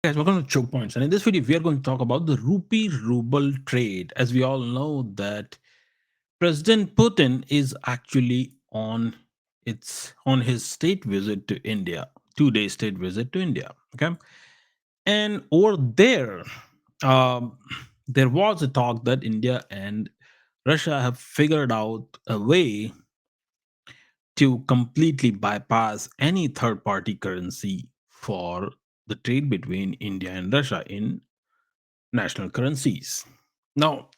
Hi guys, welcome to Choke Points. And in this video, we are going to talk about the rupee ruble trade. As we all know that President Putin is actually on his state visit to India, 2 day state visit to India. Okay. And over there, um, there was a talk that India and Russia have figured out a way to completely bypass any third party currency for the trade between India and Russia in national currencies. Now,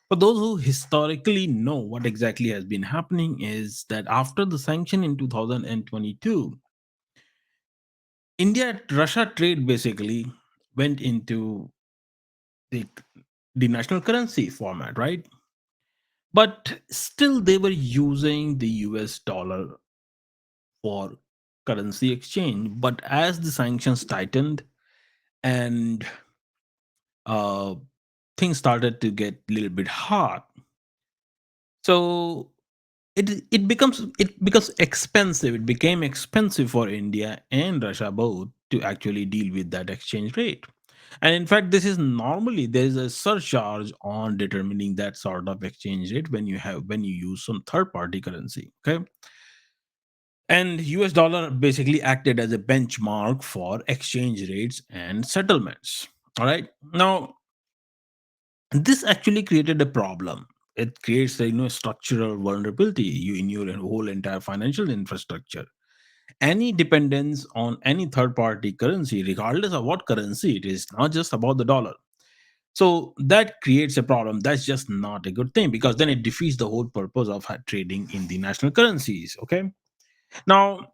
for those who historically know what exactly has been happening, is that after the sanction in 2022, India Russia trade basically went into the, the national currency format, right? But still, they were using the US dollar for currency exchange. But as the sanctions tightened and uh, things started to get a little bit hard, so it becomes expensive. It became expensive for India and Russia both to actually deal with that exchange rate. And in fact, this is normally there is a surcharge on determining that sort of exchange rate when you use some third party currency. Okay. And US dollar basically acted as a benchmark for exchange rates and settlements. All right. Now, this actually created a problem. It creates a structural vulnerability in your whole entire financial infrastructure. Any dependence on any third party currency, regardless of what currency it is, not just about the dollar. So that creates a problem. That's just not a good thing, because then it defeats the whole purpose of trading in the national currencies. Okay. Now,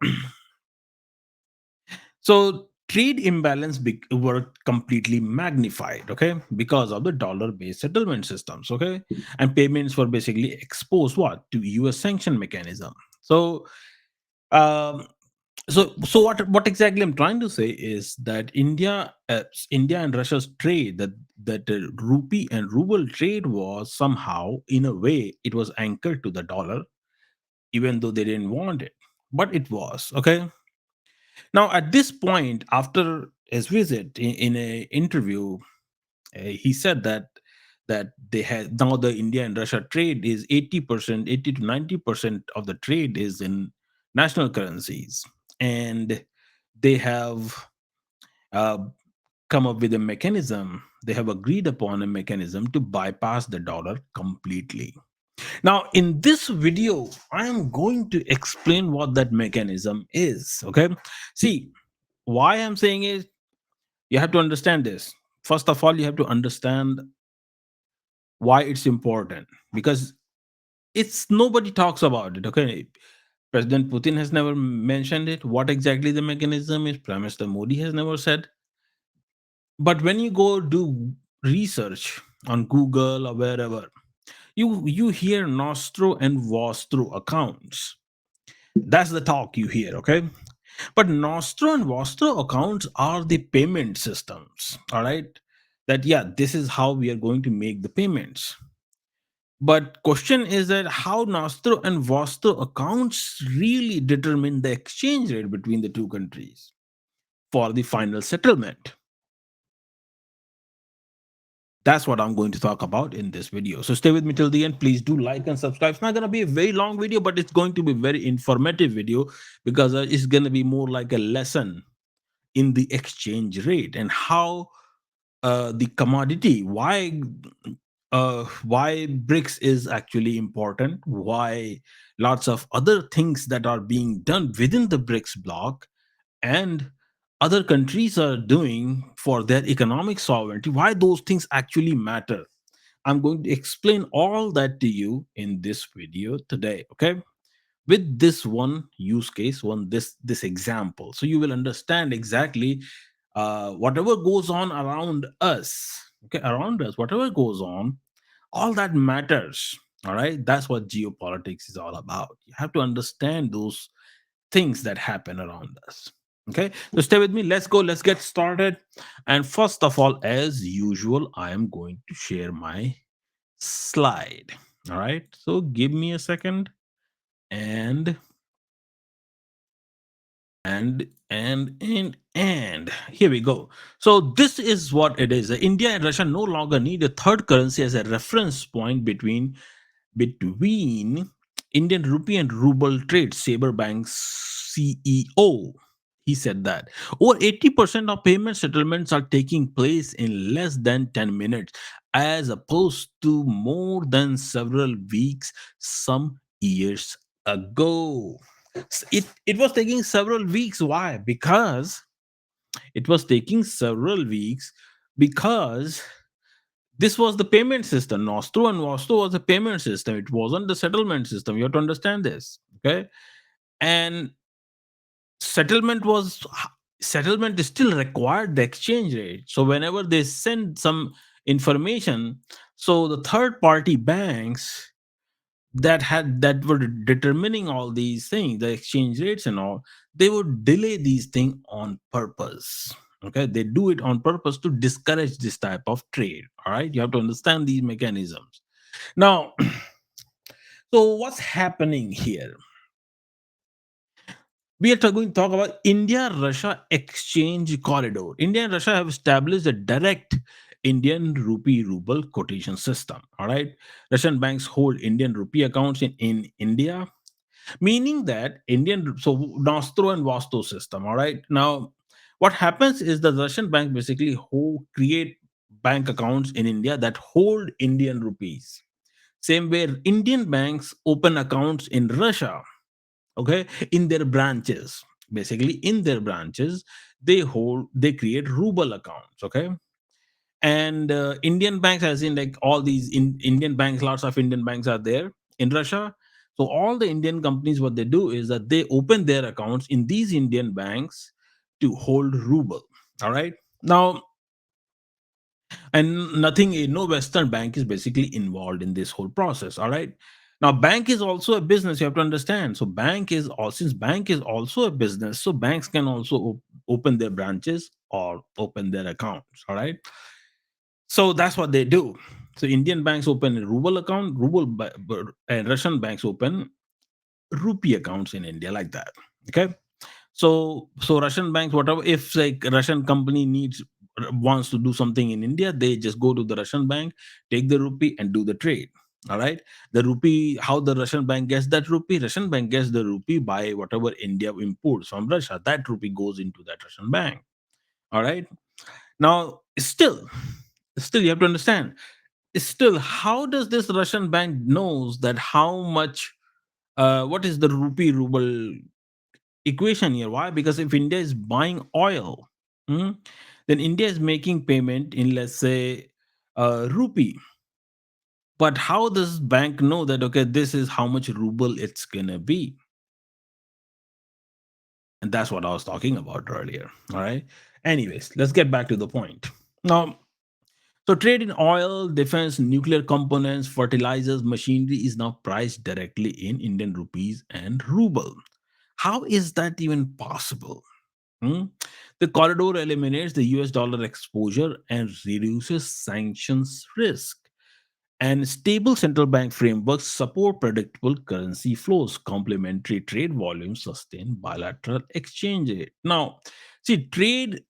so trade imbalance were completely magnified, okay, because of the dollar-based settlement systems, okay, and payments were basically exposed what to U.S. sanction mechanism. So, um, what exactly I'm trying to say is that India and Russia's trade, that rupee and ruble trade, was somehow, in a way, it was anchored to the dollar, even though they didn't want it, but it was okay. Now, at this point, after his visit in a interview, he said that they had now the India and Russia trade is 80%, 80 to 90% of the trade is in national currencies, and they have uh, come up with a mechanism. They have agreed upon a mechanism to bypass the dollar completely. Now, in this video, I am going to explain what that mechanism is. Okay, see, why I'm saying is, you have to understand this. First of all, you have to understand why it's important, because it's nobody talks about it. Okay, President Putin has never mentioned it. What exactly the mechanism is, Prime Minister Modi has never said. But when you go do research on Google or wherever, you hear Nostro and Vostro accounts. That's the talk you hear. Okay, but Nostro and Vostro accounts are the payment systems. All right. That, yeah, this is how we are going to make the payments. But question is that how Nostro and Vostro accounts really determine the exchange rate between the two countries for the final settlement. That's what I'm going to talk about in this video. So stay with me till the end. Please do like and subscribe. It's not going to be a very long video, but it's going to be a very informative video, because it's going to be more like a lesson in the exchange rate and how the commodity, why BRICS is actually important, why lots of other things that are being done within the BRICS bloc and other countries are doing for their economic sovereignty, why those things actually matter. I'm going to explain all that to you in this video today. Okay, with this one use case, this example, so you will understand exactly whatever goes on around us. Okay, around us, whatever goes on, all that matters. All right, that's what geopolitics is all about. You have to understand those things that happen around us. Okay, so stay with me. Let's go, let's get started. And first of all, as usual, I am going to share my slide. All right, so give me a second. And And here we go. So this is what it is. India and Russia no longer need a third currency as a reference point between Indian rupee and ruble trade. Saberbank's CEO, he said that over 80% of payment settlements are taking place in less than 10 minutes, as opposed to more than several weeks some years ago. It was taking several weeks. Why? Because it was taking several weeks because this was the payment system. Nostro and Vostro was a payment system. It wasn't the settlement system. You have to understand this. Okay. And settlement was settlement still required the exchange rate. So whenever they send some information, so the third party banks that were determining all these things, the exchange rates and all, they would delay these things on purpose. Okay, they do it on purpose to discourage this type of trade. All right, you have to understand these mechanisms. Now, so what's happening here? We are going to talk about India Russia exchange corridor. India and Russia have established a direct Indian rupee ruble quotation system. All right, Russian banks hold Indian rupee accounts in India, meaning that Indian, so Nostro and Vosto system. All right, now what happens is the Russian bank basically create bank accounts in India that hold Indian rupees. Same way Indian banks open accounts in Russia, okay, in their branches. Basically, in their branches, they create ruble accounts, okay. And Indian banks, as in like all these Indian banks, lots of Indian banks are there in Russia. So all the Indian companies, what they do is that they open their accounts in these Indian banks to hold ruble. All right. Now, and nothing, no Western bank is basically involved in this whole process. All right. Now, bank is also a business, you have to understand. So bank is all, since bank is also a business, so banks can also open their branches or open their accounts. All right. So that's what they do. So Indian banks open a ruble account, and Russian banks open rupee accounts in India, like that. Okay. So Russian banks, whatever, if like Russian company wants to do something in India, they just go to the Russian bank, take the rupee and do the trade. All right. The rupee, how the Russian bank gets that rupee? Russian bank gets the rupee by whatever India imports from Russia. That rupee goes into that Russian bank. All right. Now, still, you have to understand. Still, how does this Russian bank knows that how much? What is the rupee ruble equation here? Why? Because if India is buying oil, hmm, then India is making payment in, let's say, rupee. But how does bank know that, okay, this is how much ruble it's gonna be? And that's what I was talking about earlier. All right. Anyways, let's get back to the point. Now, so trade in oil, defense, nuclear components, fertilizers, machinery is now priced directly in Indian rupees and ruble. How is that even possible? Hmm? The corridor eliminates the US dollar exposure and reduces sanctions risk. And stable central bank frameworks support predictable currency flows. Complementary trade volumes sustain bilateral exchange rate. Now, see, trade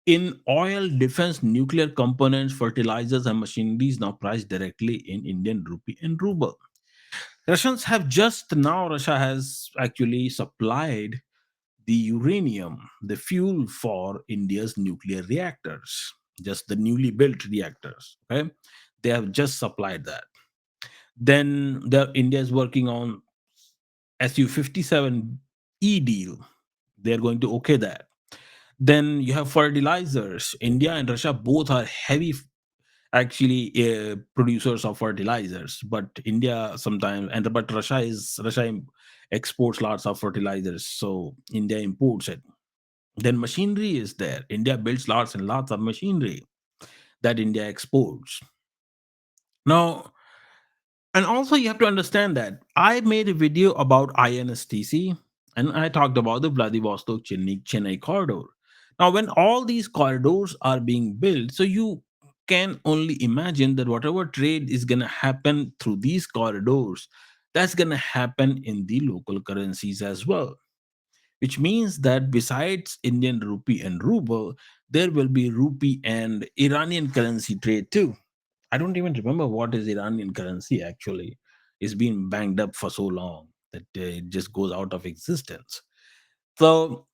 in oil, defense, nuclear components, fertilizers, and machinery is now priced directly in Indian rupee and ruble. Russia has actually supplied the uranium, the fuel for India's nuclear reactors, just the newly built reactors. Okay, they have just supplied that. Then India is working on Su-57E deal. They are going to okay that. Then you have fertilizers. India and Russia both are heavy, actually, producers of fertilizers. But India sometimes, and but Russia exports lots of fertilizers, so India imports it. Then machinery is there. India builds lots and lots of machinery that India exports. Now, and also you have to understand that I made a video about INSTC and I talked about the Vladivostok Chennai corridor. Now, when all these corridors are being built, so you can only imagine that whatever trade is going to happen through these corridors, that's going to happen in the local currencies as well. which means that besides Indian rupee and ruble, there will be rupee and Iranian currency trade too. I don't even remember what is Iranian currency actually. It's been banged up for so long that it just goes out of existence. So,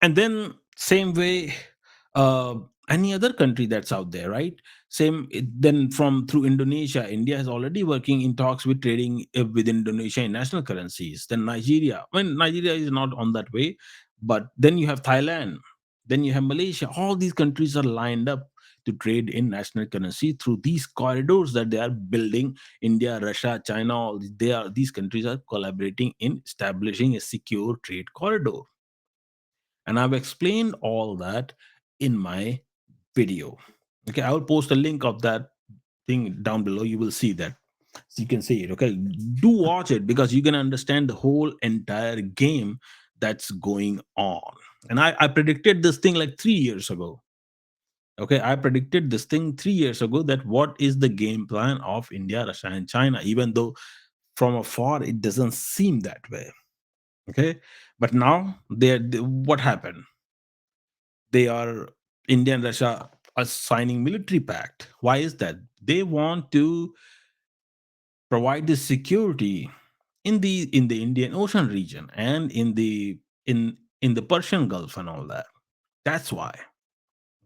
and then same way, uh, any other country that's out there, right? Then from through Indonesia, India is already working in talks with trading with Indonesia in national currencies. Then Nigeria, when Nigeria is not on that way, but then you have Thailand, then you have Malaysia. All these countries are lined up to trade in national currency through these corridors that they are building. India, Russia, China, these countries are collaborating in establishing a secure trade corridor, and I've explained all that in my video. Okay, I will post a link of that thing down below. You will see that. So you can see it. Okay, do watch it because you can understand the whole entire game that's going on. And I predicted this thing like 3 years ago. Okay, I predicted this thing 3 years ago that what is the game plan of India, Russia, and China, even though from afar it doesn't seem that way. Okay, but now what happened? They are India and Russia are signing military pact. Why is that? They want to provide the security in the Indian Ocean region and in the Persian Gulf and all that. That's why.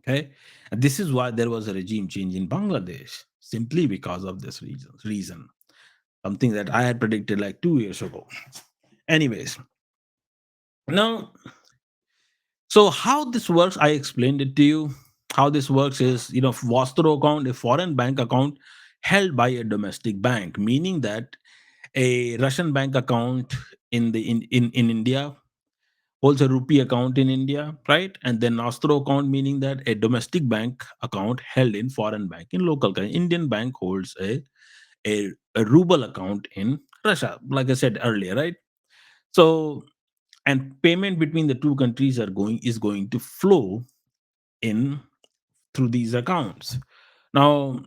Okay, and this is why there was a regime change in Bangladesh simply because of this reason. Something that I had predicted like 2 years ago. Anyways, now, so how this works, I explained it to you. How this works is, Vostro account, a foreign bank account held by a domestic bank, meaning that a Russian bank account in India holds a rupee account in India, right? And then Nostro account, meaning that a domestic bank account held in foreign bank in local currency. Indian bank holds a ruble account in Russia, like I said earlier, right? So, and payment between the two countries is going to flow in through these accounts. Now,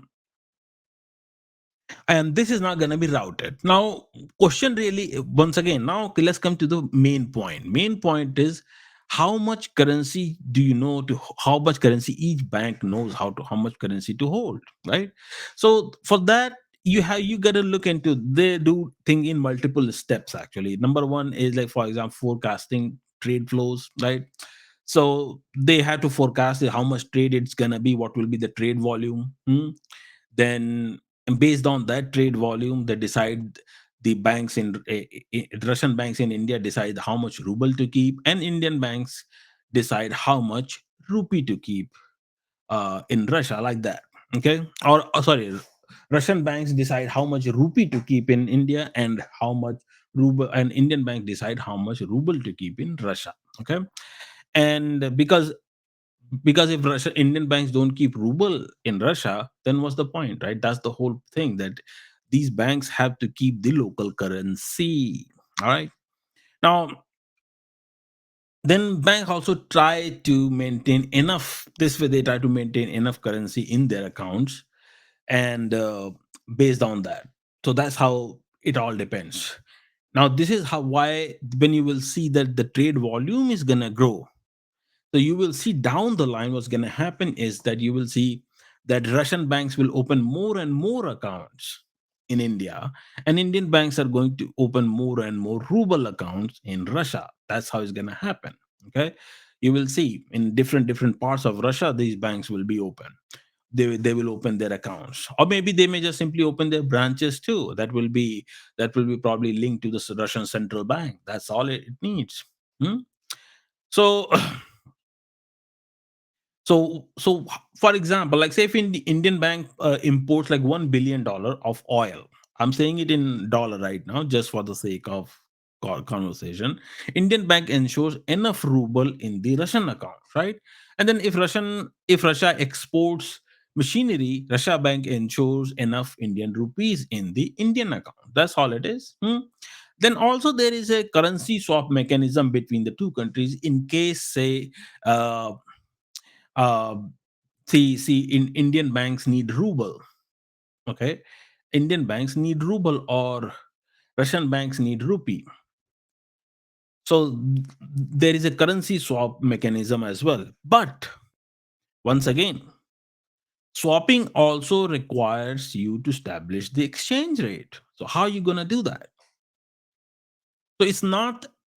and this is not going to be routed. Now, question really, once again, now okay, let's come to the main point. Main point is how much currency do you know to how much currency each bank knows how much currency to hold, right? So for that, you got to look into, they do thing in multiple steps actually. Number one is like, for example, forecasting trade flows, right? So they have to forecast how much trade it's gonna be, what will be the trade volume. Then, and based on that trade volume, they decide, the banks Russian banks in India decide how much ruble to keep, and Indian banks decide how much rupee to keep in Russia, like that. Okay, or sorry, Russian banks decide how much rupee to keep in India, and how much ruble, and Indian bank decide how much ruble to keep in Russia. Okay, and because if Indian banks don't keep ruble in Russia, then what's the point, right? That's the whole thing, that these banks have to keep the local currency. All right. Now, then banks also try to maintain enough. This way, they try to maintain enough currency in their accounts, and based on that, so that's how it all depends. Now, this is how why when you will see that the trade volume is gonna grow. So you will see down the line what's going to happen is that you will see that Russian banks will open more and more accounts in India, and Indian banks are going to open more and more ruble accounts in Russia. That's how it's going to happen. Okay, you will see in different parts of Russia these banks will be open. They will open their accounts, or maybe they may just simply open their branches too. That will be probably linked to the Russian central bank. That's all it needs. Hmm? So so for example, like say if in the Indian bank imports like $1 billion of oil, I'm saying it in dollar right now just for the sake of conversation. Indian bank ensures enough ruble in the Russian account, right? And then if Russia exports machinery, Russia bank ensures enough Indian rupees in the Indian account. That's all it is. Then also there is a currency swap mechanism between the two countries in case, say, uh, uh, see, in Indian banks need ruble. Okay, Indian banks need ruble, or Russian banks need rupee. So there is a currency swap mechanism as well. But once again, swapping also requires you to establish the exchange rate. So how are you going to do that? So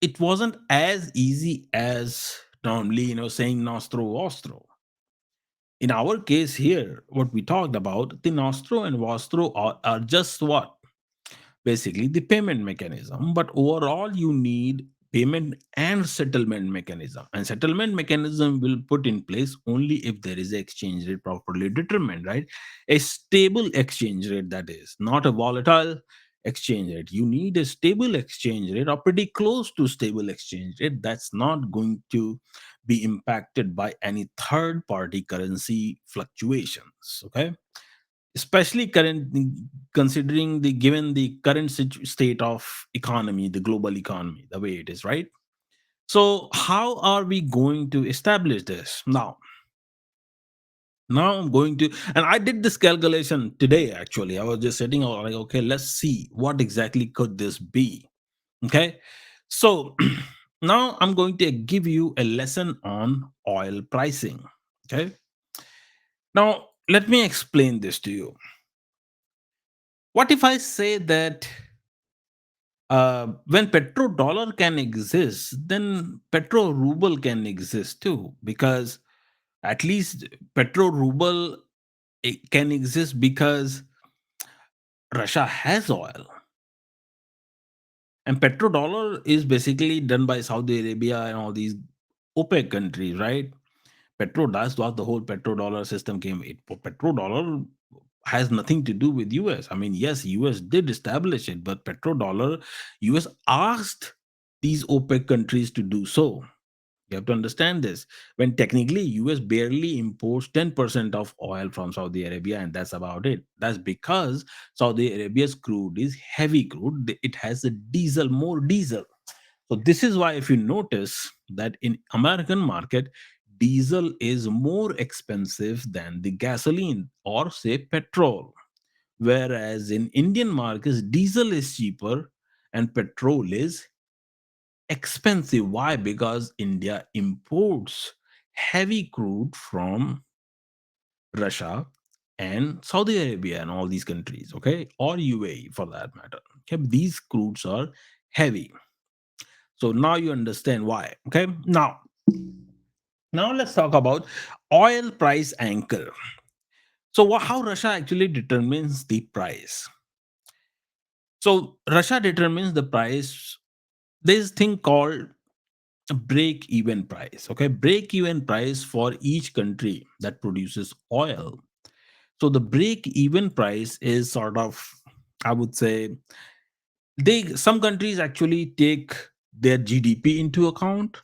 it wasn't as easy as normally, saying nostro vostro. In our case here, what we talked about, the nostro and vostro are just what? Basically the payment mechanism, but overall you need payment and settlement mechanism, and settlement mechanism will put in place only if there is an exchange rate properly determined, right? A stable exchange rate, that is not a volatile exchange rate. You need a stable exchange rate or pretty close to stable exchange rate that's not going to be impacted by any third party currency fluctuations, okay? Especially current, considering the given the current state of economy, the global economy, the way it is, right? So how are we going to establish this now? I'm going to, and I did this calculation today. Actually, I was just sitting out like, okay, let's see what exactly could this be. Okay, so now I'm going to give you a lesson on oil pricing. Okay, now let me explain this to you. What if I say that when petrodollar can exist, then petro ruble can exist too, because at least petro ruble it can exist because Russia has oil, and petrodollar is basically done by Saudi Arabia and all these OPEC countries, right? That's what the whole petrodollar system came. Petrodollar has nothing to do with US. I mean, yes, US did establish it, but petrodollar, US asked these OPEC countries to do so. You have to understand this. When technically US barely imports 10% of oil from Saudi Arabia, and that's about it. That's because Saudi Arabia's crude is heavy crude. It has a diesel, more diesel. So this is why if you notice that in American market, diesel is more expensive than the gasoline or say petrol. Whereas in Indian markets, diesel is cheaper and petrol is expensive. Why? Because India imports heavy crude from Russia and Saudi Arabia and all these countries, okay, or UAE for that matter. Okay, these crudes are heavy. So now you understand why. Okay, now let's talk about oil price anchor. So how Russia actually determines the price? So Russia determines the price. There's thing called break even price. Okay, break even price for each country that produces oil. So the break even price is sort of, I would say, some countries actually take their GDP into account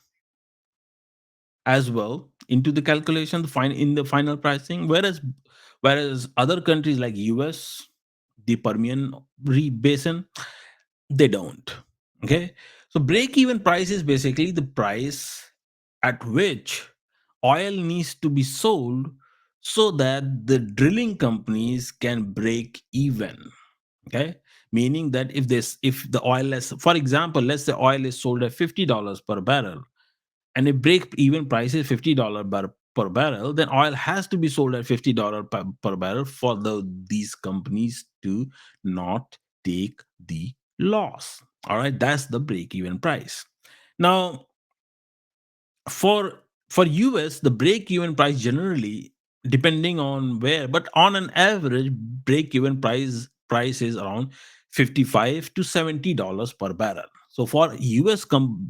as well into the calculation, in the final pricing, whereas other countries like US, the Permian basin, they don't. Okay, so break even price is basically the price at which oil needs to be sold so that the drilling companies can break even. Okay, meaning that if the oil is, for example, let's say oil is sold at $50 per barrel, and a break even price is $50 per barrel, then oil has to be sold at $50 per barrel for these companies to not take the loss. All right, that's the break even price. Now, for US, the break even price generally, depending on where, but on an average, break even price is around 55 to $70 per barrel. So for US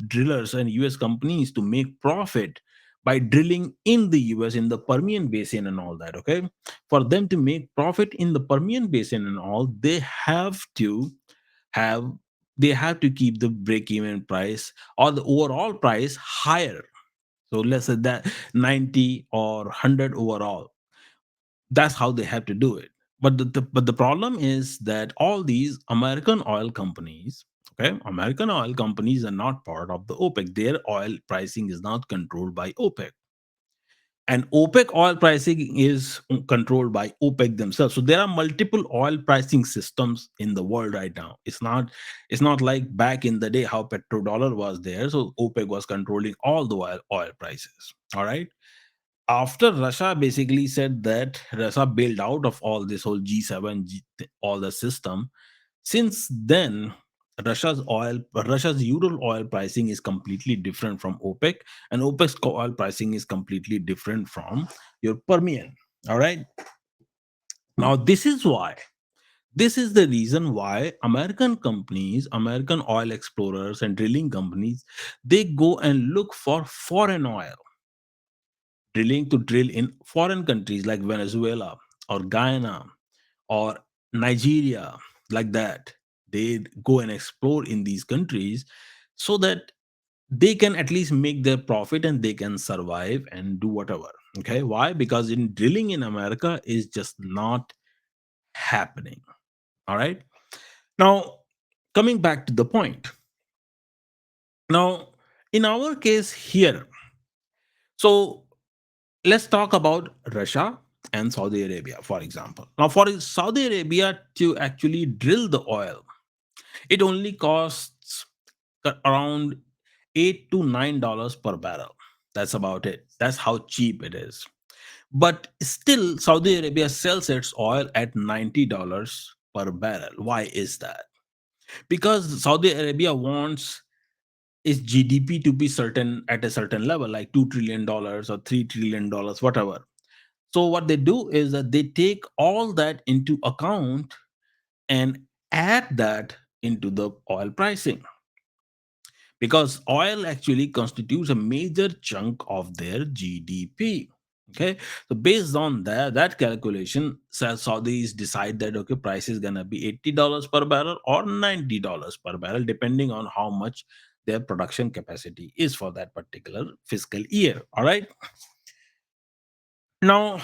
drillers and US companies to make profit by drilling in the US, in the Permian basin and all that, okay, for them to make profit in the Permian basin and all, have they have to keep the break even price or the overall price higher. So let's say that 90 or 100 overall. That's how they have to do it. But but the problem is that all these American oil companies, okay, American oil companies are not part of the OPEC. Their oil pricing is not controlled by OPEC. And OPEC oil pricing is controlled by OPEC themselves. So there are multiple oil pricing systems in the world right now. It's not like back in the day how petrodollar was there. So OPEC was controlling all the oil prices. All right. After Russia basically said that Russia bailed out of all this whole G7, all the system, since then, Russia's Ural oil pricing is completely different from OPEC, and OPEC's oil pricing is completely different from your Permian. All right. Now, this is the reason why American companies, American oil explorers and drilling companies, they go and look for foreign oil, drilling to drill in foreign countries like Venezuela or Guyana or Nigeria, like that. They go and explore in these countries so that they can at least make their profit and they can survive and do whatever. Okay. Why? Because in drilling in America is just not happening. All right. Now, coming back to the point. Now, in our case here, so let's talk about Russia and Saudi Arabia, for example. Now, for Saudi Arabia to actually drill the oil, it only costs around $8 to $9 per barrel. That's about it. That's how cheap it is. But still, Saudi Arabia sells its oil at $90 per barrel. Why is that? Because Saudi Arabia wants its GDP to be certain at a certain level, like $2 trillion or $3 trillion, whatever. So what they do is that they take all that into account and add that into the oil pricing, because oil actually constitutes a major chunk of their GDP. Okay, so based on that calculation, Saudis decide that okay, price is gonna be $80 per barrel or $90 per barrel, depending on how much their production capacity is for that particular fiscal year. All right. Now,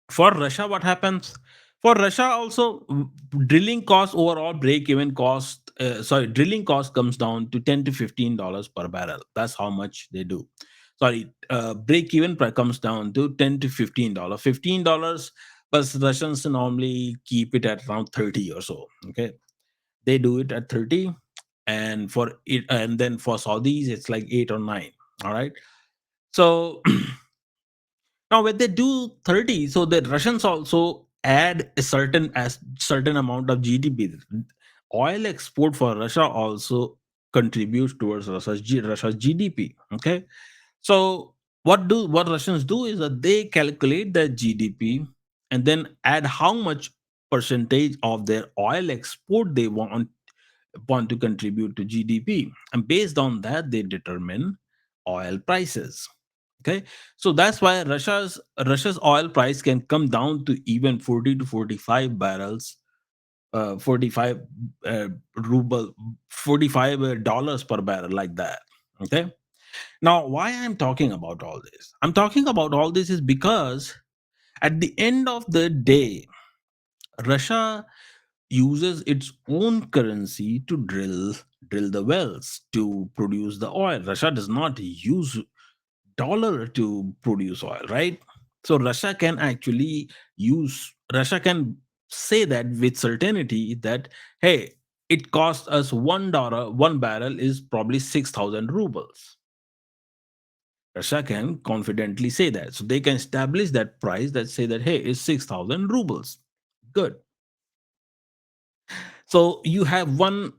for Russia, what happens? For Russia, also drilling cost overall break even cost. Drilling cost comes down to $10 to $15 per barrel. That's how much they do. Break even comes down to $10 to $15. $15, but Russians normally keep it at around 30 or so. Okay, they do it at 30, and then for Saudis, it's like 8 or 9. All right, so now, when they do 30, so the Russians also add a certain amount of GDP. Oil export for Russia also contributes towards Russia's GDP. Okay, so what Russians do is that they calculate their GDP and then add how much percentage of their oil export they want to contribute to GDP, and based on that they determine oil prices. Okay, so that's why Russia's oil price can come down to even 40 to 45 barrels, 45 ruble, 45 dollars per barrel, like that. Okay, now why I'm talking about all this? I'm talking about all this is because at the end of the day, Russia uses its own currency to drill the wells to produce the oil. Russia does not use dollar to produce oil, right? So Russia can say that with certainty that hey, it costs us $1, one barrel is probably 6,000 rubles. Russia can confidently say that. So they can establish that price that say that hey, it's 6,000 rubles. Good. So you have one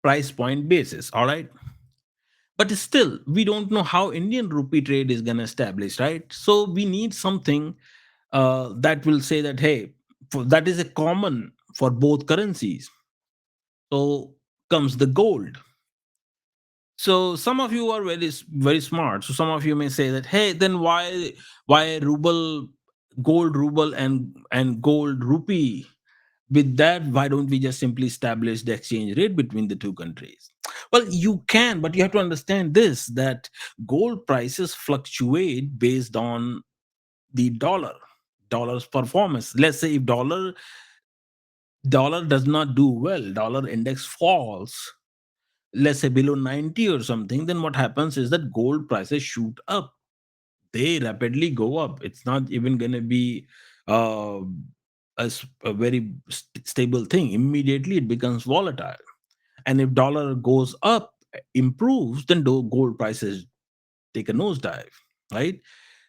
price point basis, all right? But still, we don't know how Indian rupee trade is going to establish, right? So we need something that will say that hey, that is a common for both currencies. So comes the gold. So some of you are very smart. So some of you may say that hey, then why ruble, gold ruble and gold rupee? With that, why don't we just simply establish the exchange rate between the two countries? Well, you can, but you have to understand this, that gold prices fluctuate based on the dollar's performance. Let's say if dollar does not do well, dollar index falls, let's say below 90 or something, then what happens is that gold prices shoot up. they rapidly go up. It's not even going to be uh, a very stable thing. Immediately it becomes volatile. And if dollar goes up, improves, then gold prices take a nosedive, right?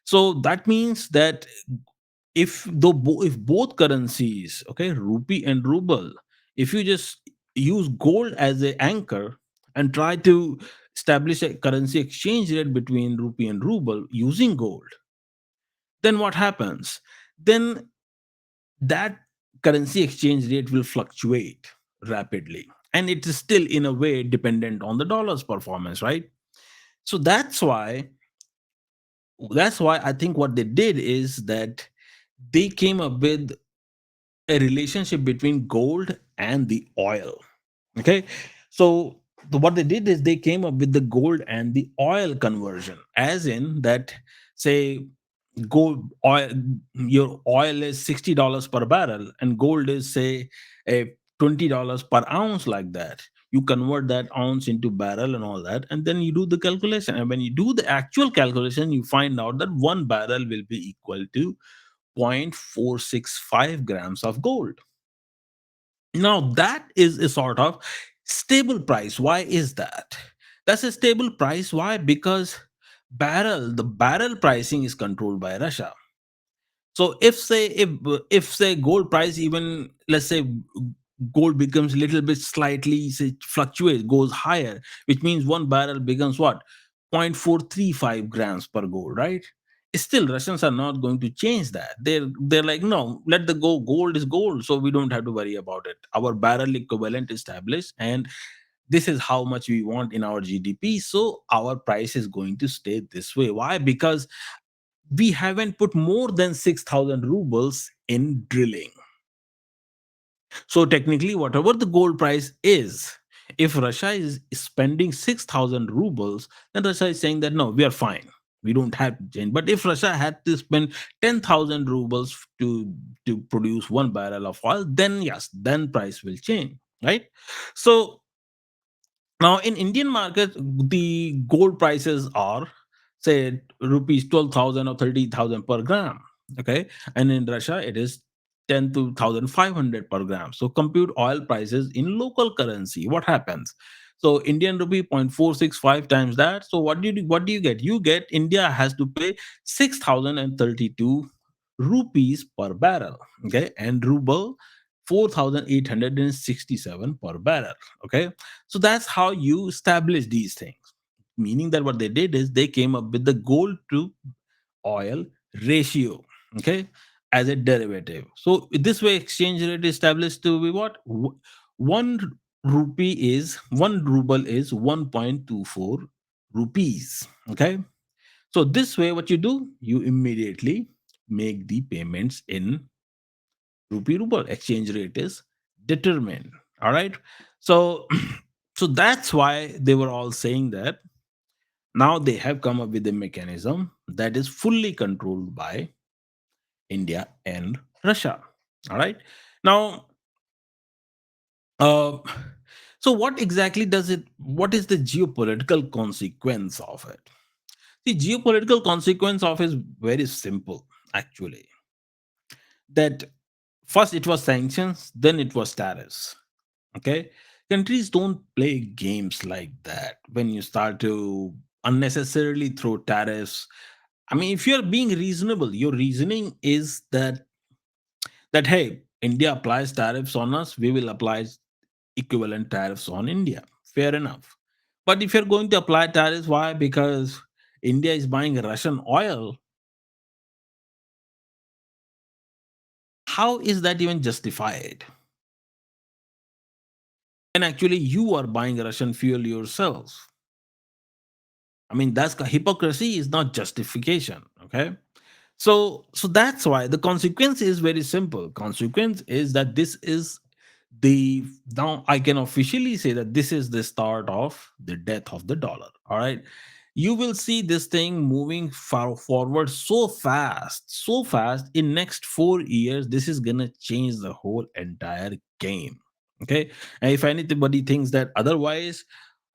So that means that if both currencies, okay, rupee and ruble, if you just use gold as a anchor and try to establish a currency exchange rate between rupee and ruble using gold, then what happens? Then that currency exchange rate will fluctuate rapidly, and it is still in a way dependent on the dollar's performance, right? So that's why I think what they did is that they came up with a relationship between gold and the oil. Okay, so what they did is they came up with the gold and the oil conversion, as in that, say, gold oil, your oil is $60 per barrel and gold is, say, a $20 per ounce, like that. You convert that ounce into barrel and all that, and then you do the calculation, and when you do the actual calculation, you find out that one barrel will be equal to 0.465 grams of gold. Now, that is a sort of stable price. Why is that? That's a stable price. Why? Because the barrel pricing is controlled by Russia. So if say gold price, even let's say gold becomes a little bit slightly, say, fluctuates, goes higher, which means one barrel becomes what? 0.435 grams per gold, right? Still Russians are not going to change that. They're like, no, let the gold is gold, so we don't have to worry about it. Our barrel equivalent established, and this is how much we want in our GDP, so our price is going to stay this way. Why? Because we haven't put more than 6,000 rubles in drilling. So technically, whatever the gold price is, if Russia is spending 6,000 rubles, then Russia is saying that no, we are fine. We don't have to change. But if Russia had to spend 10,000 rubles to produce one barrel of oil, then yes, then price will change, right? So now, in Indian market, the gold prices are, say, rupees 12,000 or 30,000 per gram. Okay. And in Russia, it is 10 to 1,500 per gram. So compute oil prices in local currency. What happens? So Indian rupee 0.465 times that. So what do you get? You get India has to pay 6,032 rupees per barrel. Okay. And ruble 4,867 per barrel. Okay, so that's how you establish these things. Meaning that what they did is they came up with the gold to oil ratio, okay, as a derivative. So this way, exchange rate is established to be what? One one ruble is 1.24 rupees. Okay, so this way, what you do, you immediately make the payments in rupee ruble. Exchange rate is determined. All right, so so that's why they were all saying that now they have come up with a mechanism that is fully controlled by India and Russia. All right, now uh, so what is the geopolitical consequence of it? The geopolitical consequence of is very simple, actually. That first it was sanctions, then it was tariffs. Okay, countries don't play games like that. When you start to unnecessarily throw tariffs, I mean, if you're being reasonable, your reasoning is that hey, India applies tariffs on us, we will apply equivalent tariffs on India. Fair enough. But if you're going to apply tariffs, why? Because India is buying Russian oil. How is that even justified? And actually you are buying Russian fuel yourself. I mean, that's hypocrisy is not justification. Okay. So that's why the consequence is very simple. Consequence is that this is the now I can officially say that this is the start of the death of the dollar. All right. You will see this thing moving far forward so fast in next 4 years. This is gonna change the whole entire game. Okay. And if anybody thinks that otherwise,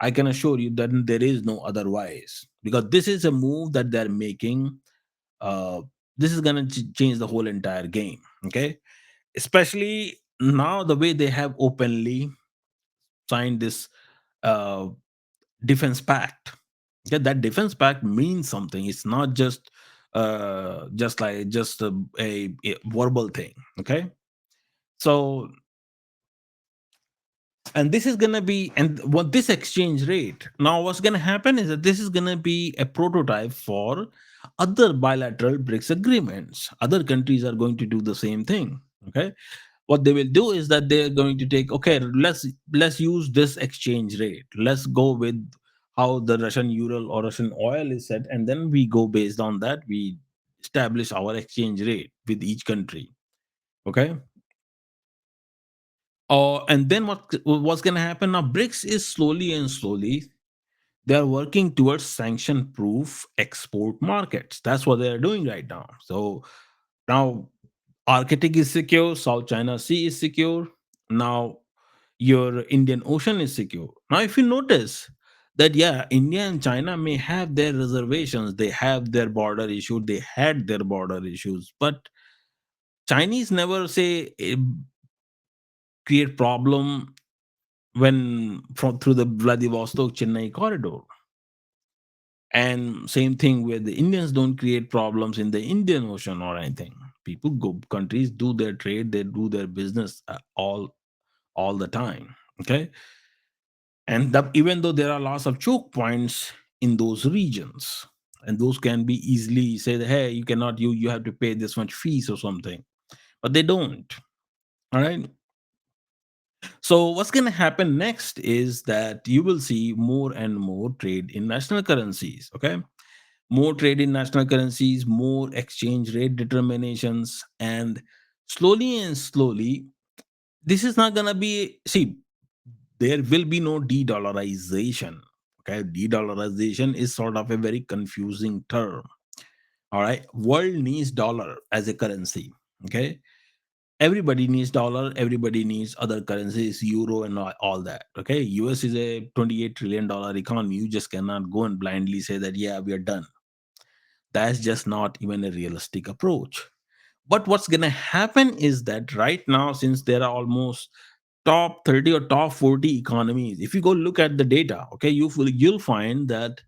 I can assure you that there is no otherwise, because this is a move that they're making uh, this is going to change the whole entire game. Okay, especially now the way they have openly signed this uh, defense pact. Okay, that defense pact means something. It's not just like just a verbal thing. Okay, so and this is gonna be and what this exchange rate now what's gonna happen is that this is gonna be a prototype for other bilateral BRICS agreements. Other countries are going to do the same thing. Okay, what they will do is that they're going to take, okay, let's use this exchange rate, let's go with how the Russian ural or Russian oil is set, and then we go based on that, we establish our exchange rate with each country. Okay, and then what's going to happen now? BRICS is slowly and slowly they are working towards sanction proof export markets. That's what they are doing right now. So now Arctic is secure, South China Sea is secure. Now your Indian Ocean is secure. Now, if you notice that, yeah, India and China may have their reservations, they have their border issue, they had their border issues, but Chinese never say create problem when from through the Vladivostok Chennai corridor. And same thing where the Indians don't create problems in the Indian Ocean or anything. People go countries do their trade, they do their business all the time. Okay, and even though there are lots of choke points in those regions, and those can be easily say that, hey, you cannot, you have to pay this much fees or something, but they don't. All right. So what's going to happen next is that you will see more and more trade in national currencies. Okay, more trade in national currencies, more exchange rate determinations, and slowly and slowly, this is not going to be, see, there will be no de-dollarization. Okay, de-dollarization is sort of a very confusing term. All right, world needs dollar as a currency. Okay, everybody needs dollar, everybody needs other currencies, euro and all that. Okay, US is a $28 trillion economy. You just cannot go and blindly say that, yeah, we are done. That's just not even a realistic approach. But what's going to happen is that right now, since there are almost top 30 or top 40 economies, if you go look at the data, okay, you'll find that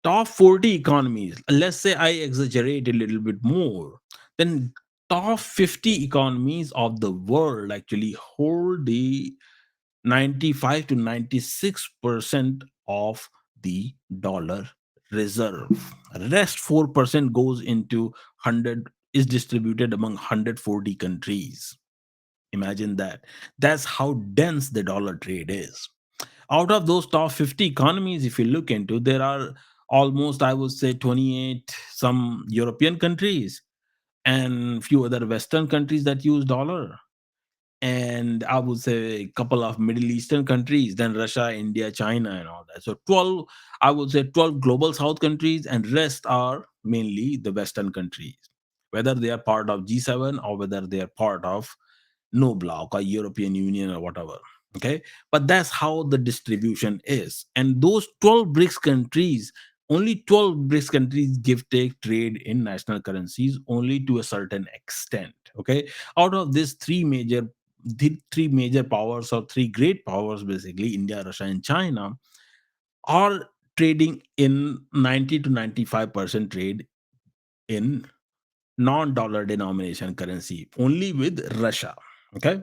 top 40 economies, let's say I exaggerate a little bit more, then top 50 economies of the world actually hold the 95 to 96% of the dollar reserve. Rest 4% goes into 100, is distributed among 140 countries. Imagine that. That's how dense the dollar trade is. Out of those top 50 economies, if you look into, there are almost, I would say, 28 some European countries and few other Western countries that use dollar, and I would say a couple of Middle Eastern countries, then Russia, India, China, and all that. So 12, I would say 12 global South countries, and rest are mainly the Western countries, whether they are part of G7 or whether they are part of no block or European Union or whatever. Okay, but that's how the distribution is. And those 12 BRICS countries, only 12 BRICS countries give take trade in national currencies only to a certain extent. Okay, out of these the three major powers or three great powers, basically India, Russia, and China, are trading in 90 to 95% trade in non-dollar denomination currency only with Russia. Okay,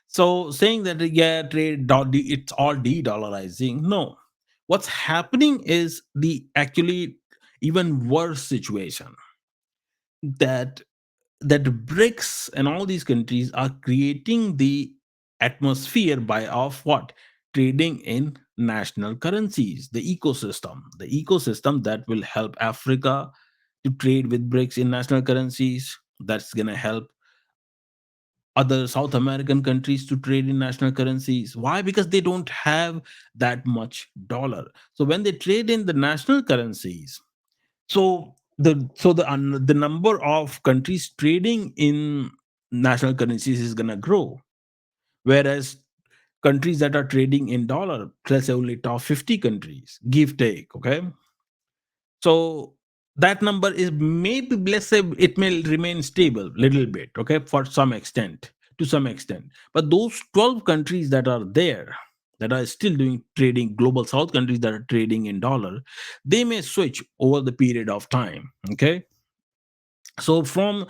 so saying that, yeah, it's all de-dollarizing, no. What's happening is the actually even worse situation, that BRICS and all these countries are creating the atmosphere by of what, trading in national currencies, the ecosystem that will help Africa to trade with BRICS in national currencies. That's going to help other South American countries to trade in national currencies. Why? Because they don't have that much dollar. So when they trade in the national currencies, the number of countries trading in national currencies is gonna grow. Whereas countries that are trading in dollar, let's say only top 50 countries, give take. Okay. So that number is maybe, let's say, it may remain stable little bit, okay, for some extent, to some extent. But those 12 countries that are there, that are still doing trading, global south countries that are trading in dollar, they may switch over the period of time, okay. So from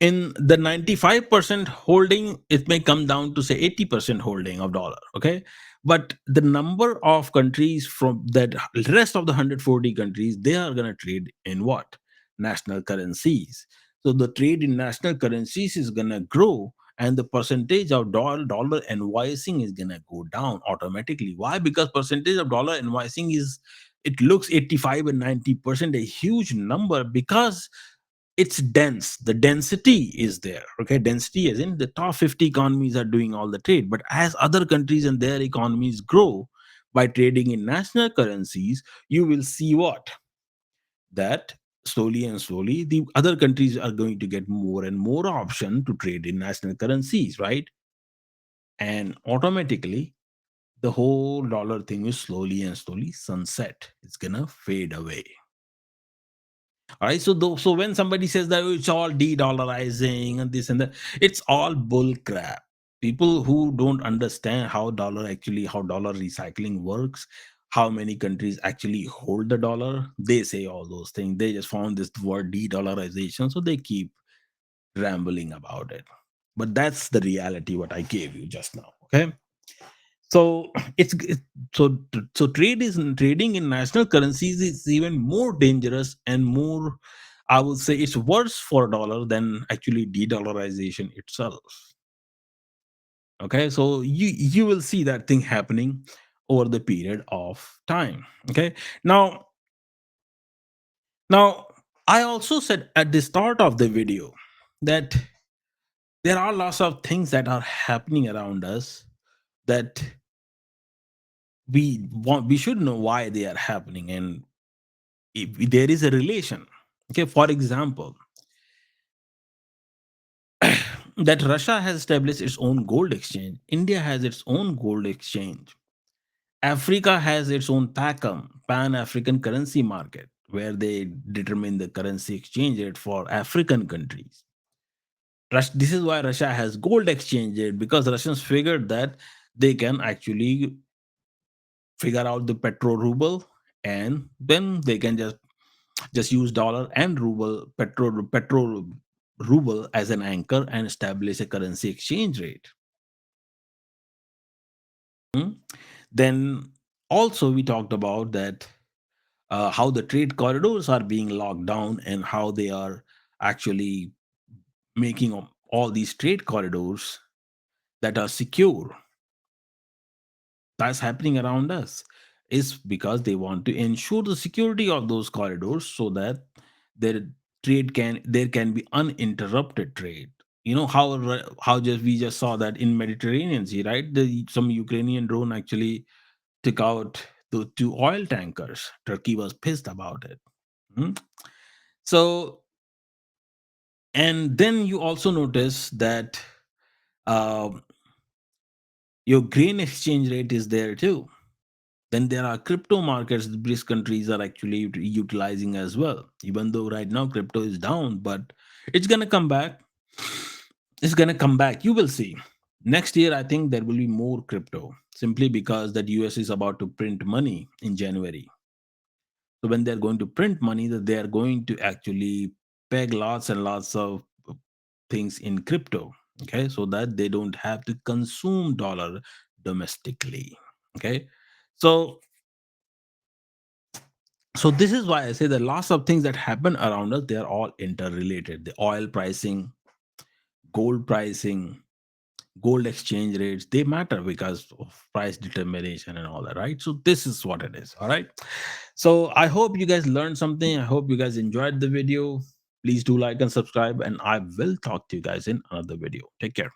in the 95% holding, it may come down to say 80% holding of dollar, okay. But the number of countries from that rest of the 140 countries, they are going to trade in what? National currencies. So the trade in national currencies is going to grow, and the percentage of dollar invoicing is going to go down automatically. Why? Because percentage of dollar invoicing is, it looks 85 and 90%, a huge number, because it's dense, the density is there, okay. Density as in the top 50 economies are doing all the trade, but as other countries and their economies grow by trading in national currencies, you will see what? That slowly and slowly the other countries are going to get more and more option to trade in national currencies, right? And automatically the whole dollar thing is slowly and slowly sunset, it's gonna fade away. All right. So when somebody says that, "Oh, it's all de-dollarizing and this and that," it's all bull crap. People who don't understand how dollar recycling works, how many countries actually hold the dollar, they say all those things. They just found this word de-dollarization, so they keep rambling about it. But that's the reality what I gave you just now. Okay. So so trading in national currencies is even more dangerous and more, I would say, it's worse for dollar than actually de-dollarization itself. Okay, so you will see that thing happening over the period of time. Okay, now now I also said at the start of the video that there are lots of things that are happening around us that we should know why they are happening, and if there is a relation. Okay, for example, that Russia has established its own gold exchange, India has its own gold exchange, Africa has its own PACM, Pan African Currency Market, where they determine the currency exchange rate for African countries. This is why Russia has gold exchange rate, because Russians figured that they can actually figure out the petro ruble, and then they can just use dollar and ruble, petro ruble as an anchor and establish a currency exchange rate. Hmm? Then also we talked about that, how the trade corridors are being locked down and how they are actually making all these trade corridors that are secure. That's happening around us is because they want to ensure the security of those corridors so that their there can be uninterrupted trade. You know how just we just saw that in Mediterranean Sea, right? Some Ukrainian drone actually took out the two oil tankers. Turkey was pissed about it. Hmm? So, and then you also notice that um, your grain exchange rate is there too. Then there are crypto markets that these countries are actually utilizing as well. Even though right now crypto is down, but it's gonna come back. It's gonna come back. You will see. Next year, I think there will be more crypto simply because that US is about to print money in January. So when they're going to print money, that they are going to actually peg lots and lots of things in crypto. Okay, so that they don't have to consume dollar domestically. Okay, so so this is why I say the lots of things that happen around us, they are all interrelated. The oil pricing, gold exchange rates, they matter because of price determination and all that, right? So this is what it is. All right. So I hope you guys learned something. I hope you guys enjoyed the video. Please do like and subscribe, and I will talk to you guys in another video. Take care.